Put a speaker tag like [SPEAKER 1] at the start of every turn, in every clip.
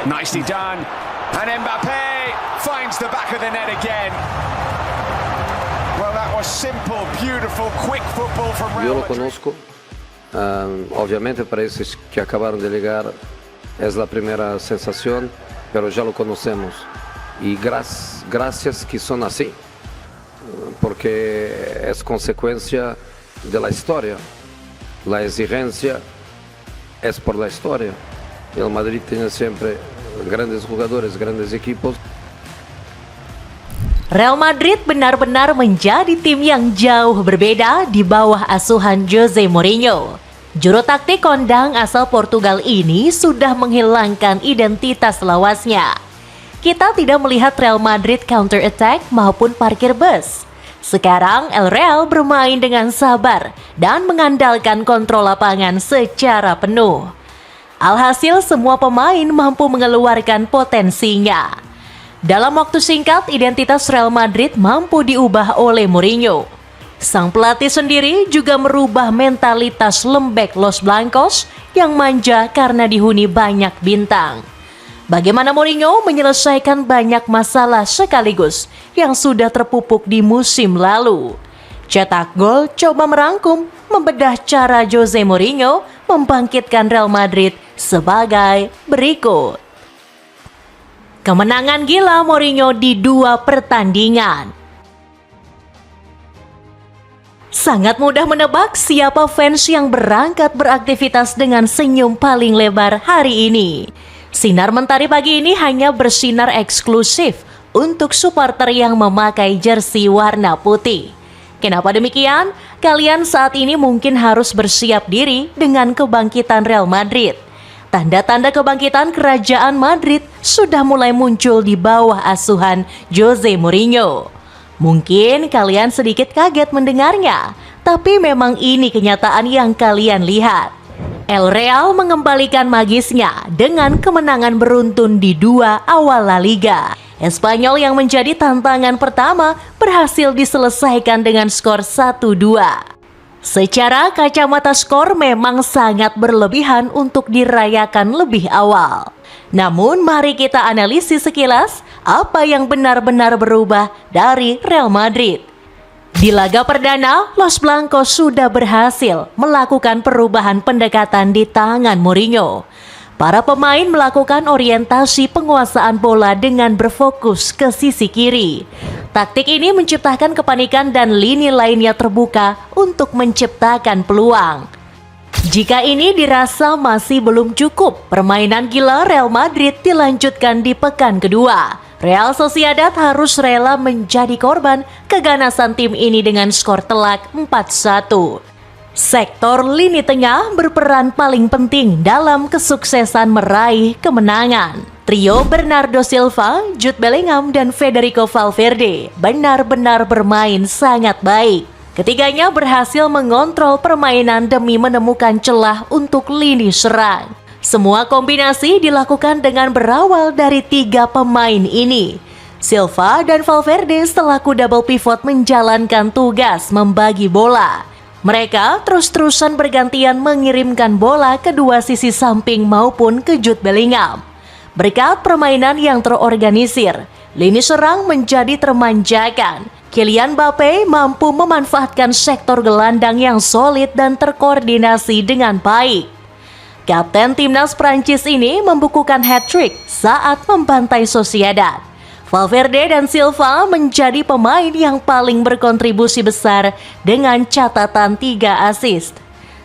[SPEAKER 1] Nicely done. And Mbappe finds the back of the net again. Well, that was simple, beautiful, quick football from
[SPEAKER 2] Yo
[SPEAKER 1] Real
[SPEAKER 2] lo
[SPEAKER 1] Madrid.
[SPEAKER 2] conozco, obviamente para esos que acabaron de llegar es la primera sensación, pero ya lo conocemos. Y gracias que son así, porque es consecuencia de la historia. La exigencia es por la historia. El Madrid tiene siempre grandes jugadores, grandes equipos.
[SPEAKER 3] Real Madrid benar-benar menjadi tim yang jauh berbeda di bawah asuhan Jose Mourinho. Juru taktik kondang asal Portugal ini sudah menghilangkan identitas lawasnya. Kita tidak melihat Real Madrid counter attack maupun parkir bus. Sekarang El Real bermain dengan sabar dan mengandalkan kontrol lapangan secara penuh. Alhasil semua pemain mampu mengeluarkan potensinya. Dalam waktu singkat, identitas Real Madrid mampu diubah oleh Mourinho. Sang pelatih sendiri juga merubah mentalitas lembek Los Blancos yang manja karena dihuni banyak bintang. Bagaimana Mourinho menyelesaikan banyak masalah sekaligus yang sudah terpupuk di musim lalu. Cetak gol, coba merangkum, membedah cara Jose Mourinho membangkitkan Real Madrid sebagai berikut. Kemenangan gila Mourinho di 2 pertandingan. Sangat mudah menebak siapa fans yang berangkat beraktivitas dengan senyum paling lebar hari ini. Sinar Mentari pagi ini hanya bersinar eksklusif untuk supporter yang memakai jersey warna putih. Kenapa demikian? Kalian saat ini mungkin harus bersiap diri dengan kebangkitan Real Madrid. Tanda-tanda kebangkitan kerajaan Madrid sudah mulai muncul di bawah asuhan Jose Mourinho. Mungkin kalian sedikit kaget mendengarnya, tapi memang ini kenyataan yang kalian lihat. El Real mengembalikan magisnya dengan kemenangan beruntun di 2 awal La Liga. Espanyol yang menjadi tantangan pertama berhasil diselesaikan dengan skor 1-2. Secara kacamata skor memang sangat berlebihan untuk dirayakan lebih awal. Namun mari kita analisis sekilas apa yang benar-benar berubah dari Real Madrid. Di laga perdana, Los Blancos sudah berhasil melakukan perubahan pendekatan di tangan Mourinho. Para pemain melakukan orientasi penguasaan bola dengan berfokus ke sisi kiri. Taktik ini menciptakan kepanikan dan lini lainnya terbuka untuk menciptakan peluang. Jika ini dirasa masih belum cukup, permainan gila Real Madrid dilanjutkan di pekan kedua. Real Sociedad harus rela menjadi korban keganasan tim ini dengan skor telak 4-1. Sektor lini tengah berperan paling penting dalam kesuksesan meraih kemenangan. Trio Bernardo Silva, Jude Bellingham, dan Federico Valverde benar-benar bermain sangat baik. Ketiganya berhasil mengontrol permainan demi menemukan celah untuk lini serang. Semua kombinasi dilakukan dengan berawal dari 3 pemain ini. Silva dan Valverde selaku double pivot menjalankan tugas membagi bola. Mereka terus-terusan bergantian mengirimkan bola ke 2 sisi samping maupun ke Jude Bellingham. Berkat permainan yang terorganisir, lini serang menjadi termanjakan. Kylian Mbappe mampu memanfaatkan sektor gelandang yang solid dan terkoordinasi dengan baik. Kapten timnas Prancis ini membukukan hat-trick saat membantai Sociedad. Valverde dan Silva menjadi pemain yang paling berkontribusi besar dengan catatan 3 assist.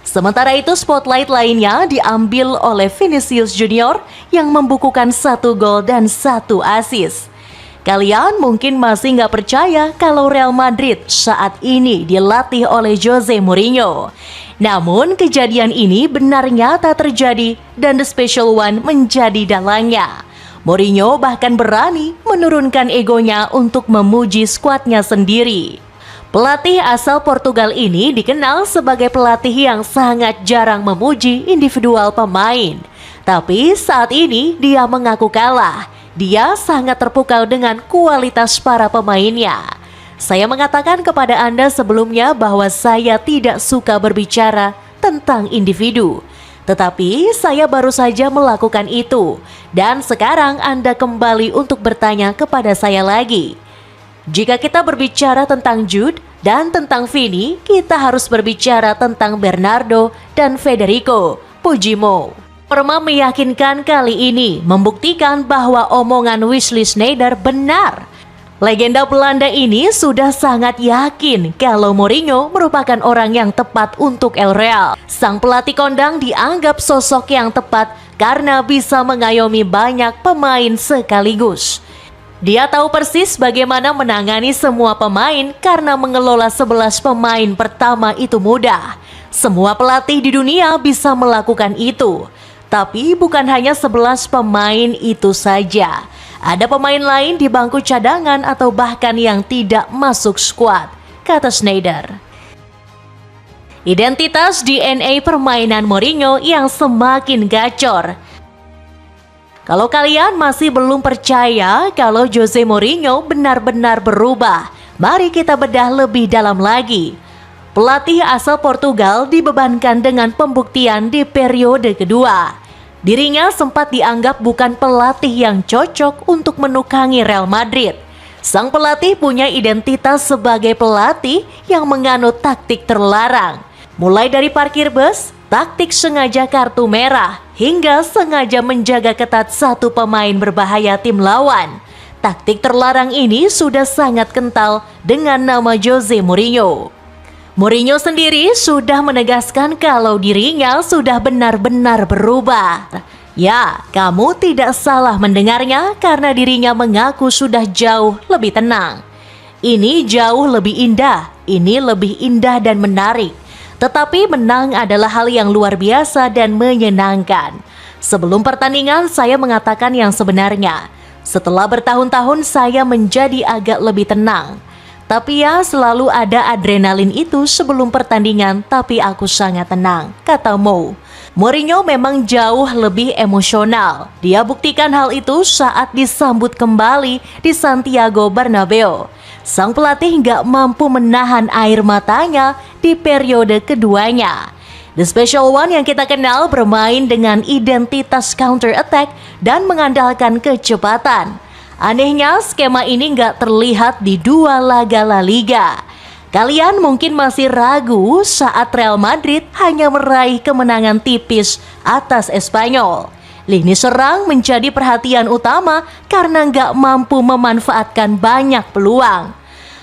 [SPEAKER 3] Sementara itu spotlight lainnya diambil oleh Vinicius Junior yang membukukan 1 gol dan 1 assist. Kalian mungkin masih nggak percaya kalau Real Madrid saat ini dilatih oleh Jose Mourinho. Namun kejadian ini benar nyata terjadi dan The Special One menjadi dalangnya. Mourinho bahkan berani menurunkan egonya untuk memuji skuadnya sendiri. Pelatih asal Portugal ini dikenal sebagai pelatih yang sangat jarang memuji individual pemain. Tapi saat ini dia mengaku kalah. Dia sangat terpukau dengan kualitas para pemainnya. Saya mengatakan kepada Anda sebelumnya bahwa saya tidak suka berbicara tentang individu. Tetapi saya baru saja melakukan itu, dan sekarang Anda kembali untuk bertanya kepada saya lagi. Jika kita berbicara tentang Jude dan tentang Vini, kita harus berbicara tentang Bernardo dan Federico, puji Mo. Perma meyakinkan kali ini, membuktikan bahwa omongan Wesley Sneijder benar. Legenda Belanda ini sudah sangat yakin kalau Mourinho merupakan orang yang tepat untuk El Real. Sang pelatih kondang dianggap sosok yang tepat karena bisa mengayomi banyak pemain sekaligus. Dia tahu persis bagaimana menangani semua pemain karena mengelola 11 pemain pertama itu mudah. Semua pelatih di dunia bisa melakukan itu. Tapi bukan hanya 11 pemain itu saja. Ada pemain lain di bangku cadangan atau bahkan yang tidak masuk skuad, kata Sneijder. Identitas DNA permainan Mourinho yang semakin gacor. Kalau kalian masih belum percaya kalau Jose Mourinho benar-benar berubah, mari kita bedah lebih dalam lagi. Pelatih asal Portugal dibebankan dengan pembuktian di periode kedua. Dirinya sempat dianggap bukan pelatih yang cocok untuk menukangi Real Madrid. Sang pelatih punya identitas sebagai pelatih yang menganut taktik terlarang. Mulai dari parkir bus, taktik sengaja kartu merah, hingga sengaja menjaga ketat satu pemain berbahaya tim lawan. Taktik terlarang ini sudah sangat kental dengan nama Jose Mourinho. Mourinho sendiri sudah menegaskan kalau dirinya sudah benar-benar berubah. Ya, kamu tidak salah mendengarnya karena dirinya mengaku sudah jauh lebih tenang. Ini jauh lebih indah, ini lebih indah dan menarik. Tetapi menang adalah hal yang luar biasa dan menyenangkan. Sebelum pertandingan saya mengatakan yang sebenarnya. Setelah bertahun-tahun saya menjadi agak lebih tenang. Tapi ya selalu ada adrenalin itu sebelum pertandingan, tapi aku sangat tenang, kata Mo. Mourinho memang jauh lebih emosional. Dia buktikan hal itu saat disambut kembali di Santiago Bernabeu. Sang pelatih nggak mampu menahan air matanya di periode keduanya. The Special One yang kita kenal bermain dengan identitas counter attack dan mengandalkan kecepatan. Anehnya skema ini nggak terlihat di dua laga La Liga. Kalian mungkin masih ragu saat Real Madrid hanya meraih kemenangan tipis atas Espanyol. Lini serang menjadi perhatian utama karena nggak mampu memanfaatkan banyak peluang.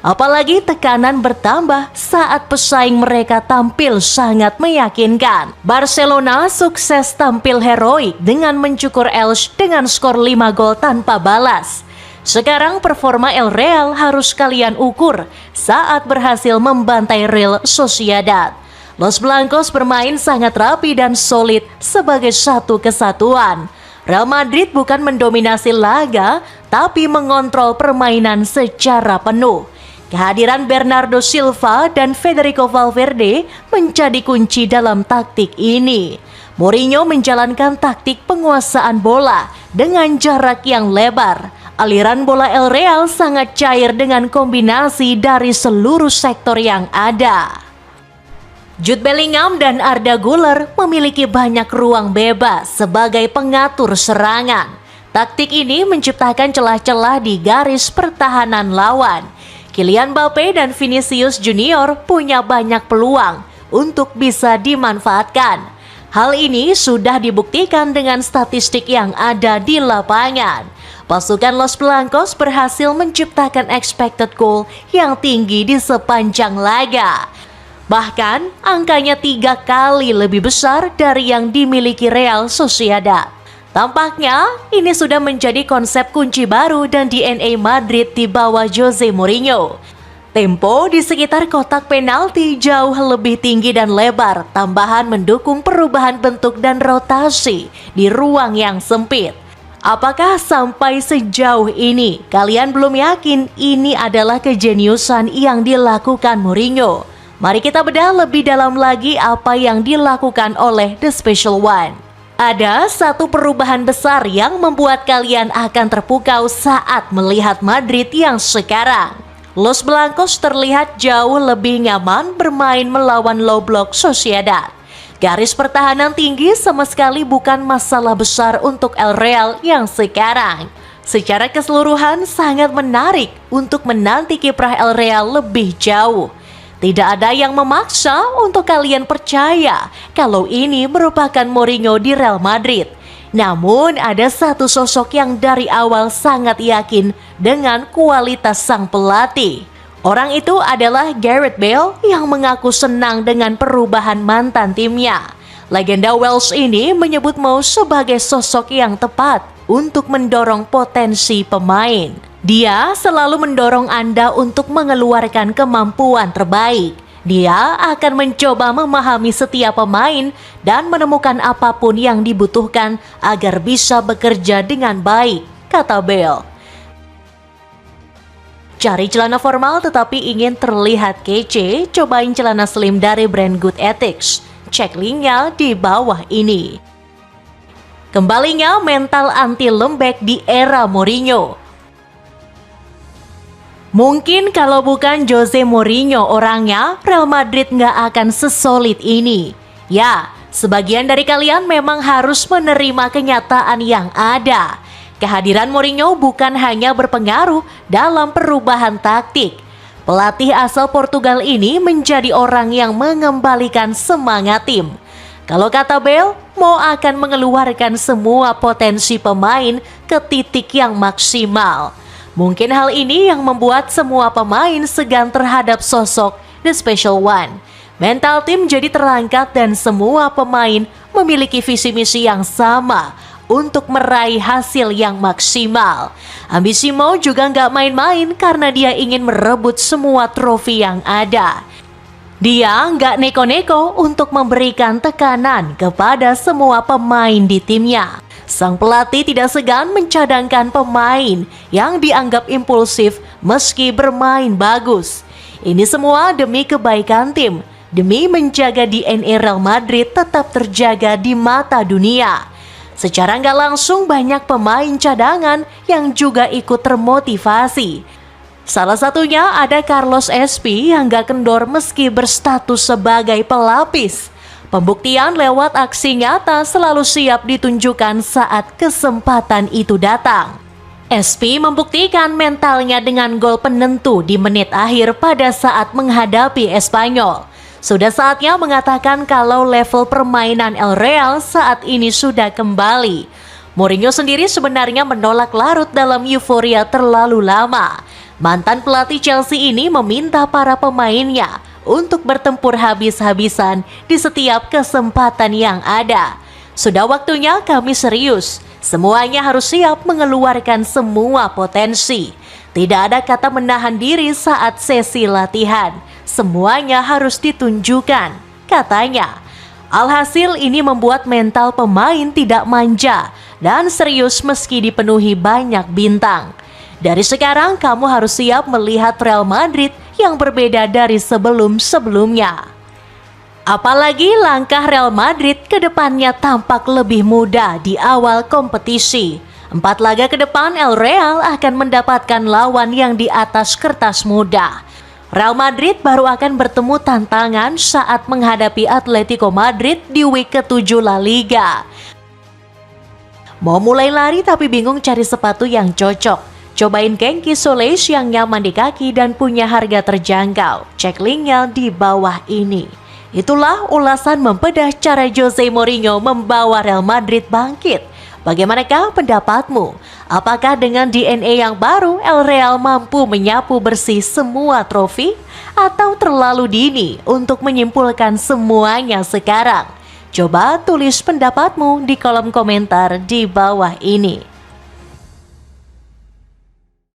[SPEAKER 3] Apalagi tekanan bertambah saat pesaing mereka tampil sangat meyakinkan. Barcelona sukses tampil heroik dengan mencukur Elche dengan skor 5 gol tanpa balas. Sekarang performa El Real harus kalian ukur saat berhasil membantai Real Sociedad. Los Blancos bermain sangat rapi dan solid sebagai satu kesatuan. Real Madrid bukan mendominasi laga, tapi mengontrol permainan secara penuh. Kehadiran Bernardo Silva dan Federico Valverde menjadi kunci dalam taktik ini. Mourinho menjalankan taktik penguasaan bola dengan jarak yang lebar. Aliran bola El Real sangat cair dengan kombinasi dari seluruh sektor yang ada. Jude Bellingham dan Arda Güler memiliki banyak ruang bebas sebagai pengatur serangan. Taktik ini menciptakan celah-celah di garis pertahanan lawan. Kylian Mbappe dan Vinicius Junior punya banyak peluang untuk bisa dimanfaatkan. Hal ini sudah dibuktikan dengan statistik yang ada di lapangan. Pasukan Los Blancos berhasil menciptakan expected goal yang tinggi di sepanjang laga. Bahkan angkanya 3 kali lebih besar dari yang dimiliki Real Sociedad. Tampaknya ini sudah menjadi konsep kunci baru dan DNA Madrid di bawah Jose Mourinho. Tempo di sekitar kotak penalti jauh lebih tinggi dan lebar, tambahan mendukung perubahan bentuk dan rotasi di ruang yang sempit. Apakah sampai sejauh ini kalian belum yakin ini adalah kejeniusan yang dilakukan Mourinho? Mari kita bedah lebih dalam lagi apa yang dilakukan oleh The Special One. Ada satu perubahan besar yang membuat kalian akan terpukau saat melihat Madrid yang sekarang. Los Blancos terlihat jauh lebih nyaman bermain melawan low block Sociedad. Garis pertahanan tinggi sama sekali bukan masalah besar untuk El Real yang sekarang. Secara keseluruhan sangat menarik untuk menanti kiprah El Real lebih jauh. Tidak ada yang memaksa untuk kalian percaya kalau ini merupakan Mourinho di Real Madrid. Namun ada satu sosok yang dari awal sangat yakin dengan kualitas sang pelatih. Orang itu adalah Gareth Bale yang mengaku senang dengan perubahan mantan timnya. Legenda Wales ini menyebut Mo sebagai sosok yang tepat untuk mendorong potensi pemain. Dia selalu mendorong Anda untuk mengeluarkan kemampuan terbaik. Dia akan mencoba memahami setiap pemain dan menemukan apapun yang dibutuhkan agar bisa bekerja dengan baik, kata Bale. Cari celana formal tetapi ingin terlihat kece? Cobain celana slim dari brand Good Ethics. Cek linknya di bawah ini. Kembalinya mental anti lembek di era Mourinho. Mungkin kalau bukan Jose Mourinho orangnya, Real Madrid nggak akan sesolid ini. Ya, sebagian dari kalian memang harus menerima kenyataan yang ada. Kehadiran Mourinho bukan hanya berpengaruh dalam perubahan taktik. Pelatih asal Portugal ini menjadi orang yang mengembalikan semangat tim. Kalau kata Bale, Mo akan mengeluarkan semua potensi pemain ke titik yang maksimal. Mungkin hal ini yang membuat semua pemain segan terhadap sosok The Special One. Mental tim jadi terangkat dan semua pemain memiliki visi misi yang sama untuk meraih hasil yang maksimal. Ambisi Mo juga nggak main-main karena dia ingin merebut semua trofi yang ada. Dia nggak neko-neko untuk memberikan tekanan kepada semua pemain di timnya. Sang pelatih tidak segan mencadangkan pemain yang dianggap impulsif meski bermain bagus. Ini semua demi kebaikan tim, demi menjaga DNA Real Madrid tetap terjaga di mata dunia. Secara nggak langsung banyak pemain cadangan yang juga ikut termotivasi. Salah satunya ada Carlos SP yang gak kendor meski berstatus sebagai pelapis. Pembuktian lewat aksi nyata selalu siap ditunjukkan saat kesempatan itu datang. SP membuktikan mentalnya dengan gol penentu di menit akhir pada saat menghadapi Espanyol. Sudah saatnya mengatakan kalau level permainan El Real saat ini sudah kembali. Mourinho sendiri sebenarnya menolak larut dalam euforia terlalu lama. Mantan pelatih Chelsea ini meminta para pemainnya untuk bertempur habis-habisan di setiap kesempatan yang ada. Sudah waktunya kami serius. Semuanya harus siap mengeluarkan semua potensi. Tidak ada kata menahan diri saat sesi latihan. Semuanya harus ditunjukkan, katanya. Alhasil ini membuat mental pemain tidak manja dan serius meski dipenuhi banyak bintang. Dari sekarang kamu harus siap melihat Real Madrid yang berbeda dari sebelum-sebelumnya. Apalagi langkah Real Madrid ke depannya tampak lebih mudah di awal kompetisi. 4 laga ke depan El Real akan mendapatkan lawan yang di atas kertas mudah. Real Madrid baru akan bertemu tantangan saat menghadapi Atletico Madrid di week ke-7 La Liga. Mau mulai lari tapi bingung cari sepatu yang cocok? Cobain Kenki Soleil yang nyaman di kaki dan punya harga terjangkau. Cek linknya di bawah ini. Itulah ulasan membedah cara Jose Mourinho membawa Real Madrid bangkit. Bagaimanakah pendapatmu? Apakah dengan DNA yang baru El Real mampu menyapu bersih semua trofi? Atau terlalu dini untuk menyimpulkan semuanya sekarang? Coba tulis pendapatmu di kolom komentar di bawah ini.